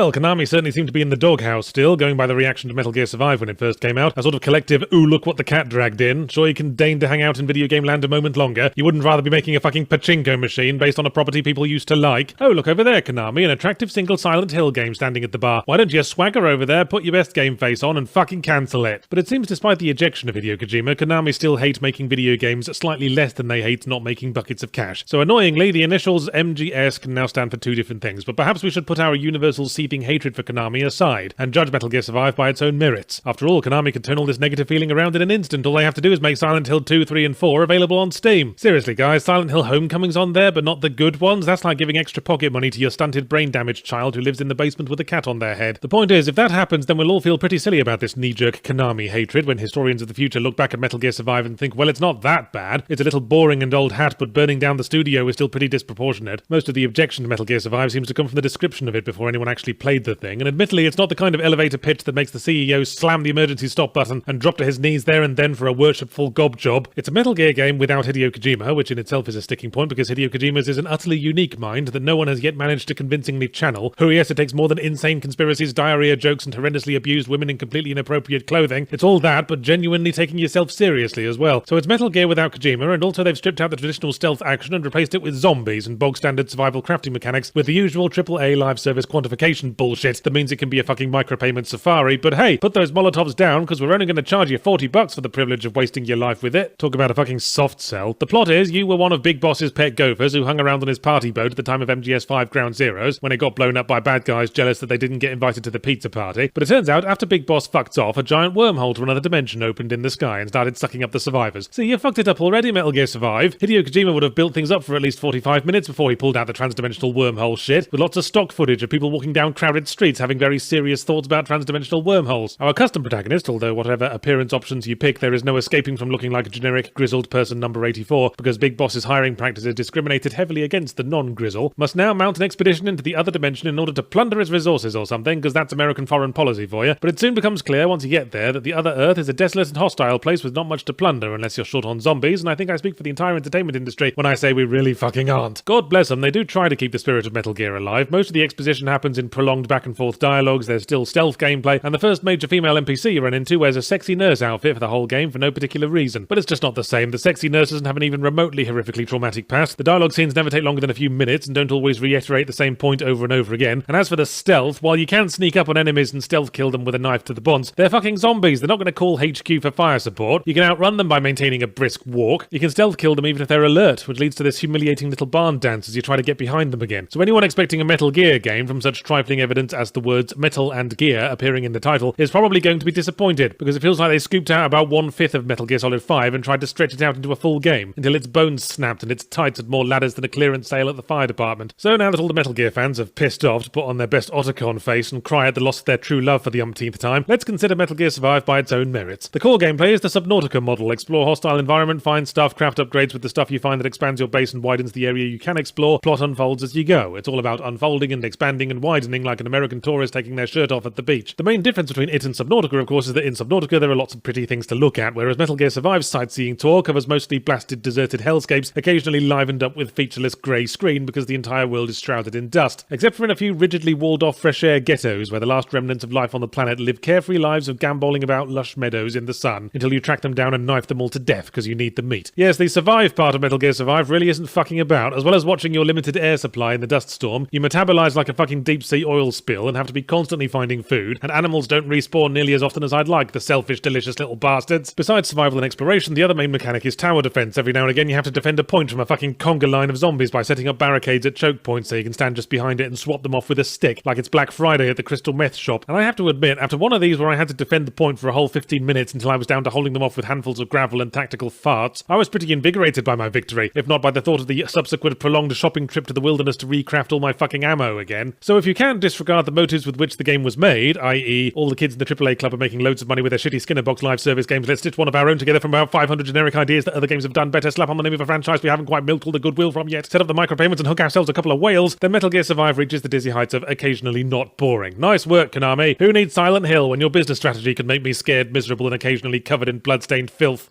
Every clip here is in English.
Well, Konami certainly seemed to be in the doghouse still, going by the reaction to Metal Gear Survive when it first came out. A sort of collective, ooh, look what the cat dragged in. Sure, you can deign to hang out in video game land a moment longer. You wouldn't rather be making a fucking pachinko machine based on a property people used to like. Oh, look over there, Konami, an attractive single Silent Hill game standing at the bar. Why don't you swagger over there, put your best game face on, and fucking cancel it? But it seems despite the ejection of Hideo Kojima, Konami still hate making video games slightly less than they hate not making buckets of cash. So annoyingly, the initials MGS can now stand for two different things, but perhaps we should put our universal seething hatred for Konami aside and judge Metal Gear Survive by its own merits. After all, Konami can turn all this negative feeling around in an instant. All they have to do is make Silent Hill 2, 3 and 4 available on Steam. Seriously guys, Silent Hill Homecoming's on there, but not the good ones? That's like giving extra pocket money to your stunted brain-damaged child who lives in the basement with a cat on their head. The point is, if that happens, then we'll all feel pretty silly about this knee-jerk Konami hatred when historians of the future look back at Metal Gear Survive and think, well, it's not that bad. It's a little boring and old hat, but burning down the studio is still pretty disproportionate. Most of the objection to Metal Gear Survive seems to come from the description of it before anyone actually played the thing, and admittedly, it's not the kind of elevator pitch that makes the CEO slam the emergency stop button and drop to his knees there and then for a worshipful gob job. It's a Metal Gear game without Hideo Kojima, which in itself is a sticking point because Hideo Kojima's is an utterly unique mind that no one has yet managed to convincingly channel. Oh yes, it takes more than insane conspiracies, diarrhea jokes, and horrendously abused women in completely inappropriate clothing. It's all that, but genuinely taking yourself seriously as well. So it's Metal Gear without Kojima, and also they've stripped out the traditional stealth action and replaced it with zombies and bog-standard survival crafting mechanics with the usual AAA live service quantification bullshit that means it can be a fucking micropayment safari. But hey, put those Molotovs down because we're only going to charge you $40 for the privilege of wasting your life with it. Talk about a fucking soft sell. The plot is you were one of Big Boss's pet gophers who hung around on his party boat at the time of MGS5 Ground Zeroes when it got blown up by bad guys jealous that they didn't get invited to the pizza party. But it turns out after Big Boss fucked off, a giant wormhole to another dimension opened in the sky and started sucking up the survivors. See, you fucked it up already, Metal Gear Survive. Hideo Kojima would have built things up for at least 45 minutes before he pulled out the transdimensional wormhole shit, with lots of stock footage of people walking down crowded streets having very serious thoughts about transdimensional wormholes. Our custom protagonist, although whatever appearance options you pick, there is no escaping from looking like a generic grizzled person number 84 because Big Boss's hiring practices discriminated heavily against the non-grizzle, must now mount an expedition into the other dimension in order to plunder its resources or something, because that's American foreign policy for you. But it soon becomes clear once you get there that the other Earth is a desolate and hostile place with not much to plunder unless you're short on zombies, and I think I speak for the entire entertainment industry when I say we really fucking aren't. God bless them, they do try to keep the spirit of Metal Gear alive. Most of the exposition happens in prolonged back and forth dialogues, there's still stealth gameplay, and the first major female NPC you run into wears a sexy nurse outfit for the whole game for no particular reason. But it's just not the same. The sexy nurse doesn't have an even remotely horrifically traumatic past. The dialogue scenes never take longer than a few minutes and don't always reiterate the same point over and over again. And as for the stealth, while you can sneak up on enemies and stealth kill them with a knife to the bonds, they're fucking zombies. They're not going to call HQ for fire support. You can outrun them by maintaining a brisk walk. You can stealth kill them even if they're alert, which leads to this humiliating little barn dance as you try to get behind them again. So anyone expecting a Metal Gear game from such trifling evidence as the words metal and gear appearing in the title is probably going to be disappointed, because it feels like they scooped out about 1/5 of Metal Gear Solid 5 and tried to stretch it out into a full game until its bones snapped and its tights had more ladders than a clearance sale at the fire department. So now that all the Metal Gear fans have pissed off to put on their best Otacon face and cry at the loss of their true love for the umpteenth time, let's consider Metal Gear Survive by its own merits. The core gameplay is the Subnautica model. Explore hostile environment, find stuff, craft upgrades with the stuff you find that expands your base and widens the area you can explore. Plot unfolds as you go. It's all about unfolding and expanding and widening like an American tourist taking their shirt off at the beach. The main difference between it and Subnautica, of course, is that in Subnautica there are lots of pretty things to look at, whereas Metal Gear Survive's sightseeing tour covers mostly blasted, deserted hellscapes, occasionally livened up with featureless grey screen because the entire world is shrouded in dust, except for in a few rigidly walled-off fresh-air ghettos where the last remnants of life on the planet live carefree lives of gambolling about lush meadows in the sun until you track them down and knife them all to death because you need the meat. Yes, the survive part of Metal Gear Survive really isn't fucking about. As well as watching your limited air supply in the dust storm, you metabolize like a fucking deep-sea oil spill and have to be constantly finding food, and animals don't respawn nearly as often as I'd like, the selfish, delicious little bastards. Besides survival and exploration, the other main mechanic is tower defense. Every now and again you have to defend a point from a fucking conga line of zombies by setting up barricades at choke points so you can stand just behind it and swat them off with a stick, like it's Black Friday at the Crystal Meth shop. And I have to admit, after one of these where I had to defend the point for a whole 15 minutes until I was down to holding them off with handfuls of gravel and tactical farts, I was pretty invigorated by my victory, if not by the thought of the subsequent prolonged shopping trip to the wilderness to recraft all my fucking ammo again. So if you can disregard the motives with which the game was made, i.e. all the kids in the AAA club are making loads of money with their shitty Skinner box live service games, let's stitch one of our own together from about 500 generic ideas that other games have done better, slap on the name of a franchise we haven't quite milked all the goodwill from yet, set up the micropayments and hook ourselves a couple of whales, then Metal Gear Survive reaches the dizzy heights of occasionally not boring. Nice work, Konami. Who needs Silent Hill when your business strategy can make me scared, miserable and occasionally covered in bloodstained filth?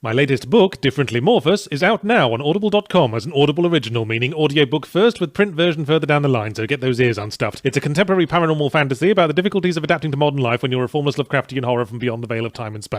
My latest book, Differently Morphous, is out now on audible.com as an Audible original, meaning audiobook first with print version further down the line, so get those ears unstuffed. It's a contemporary paranormal fantasy about the difficulties of adapting to modern life when you're a formless Lovecraftian horror from beyond the veil of time and space.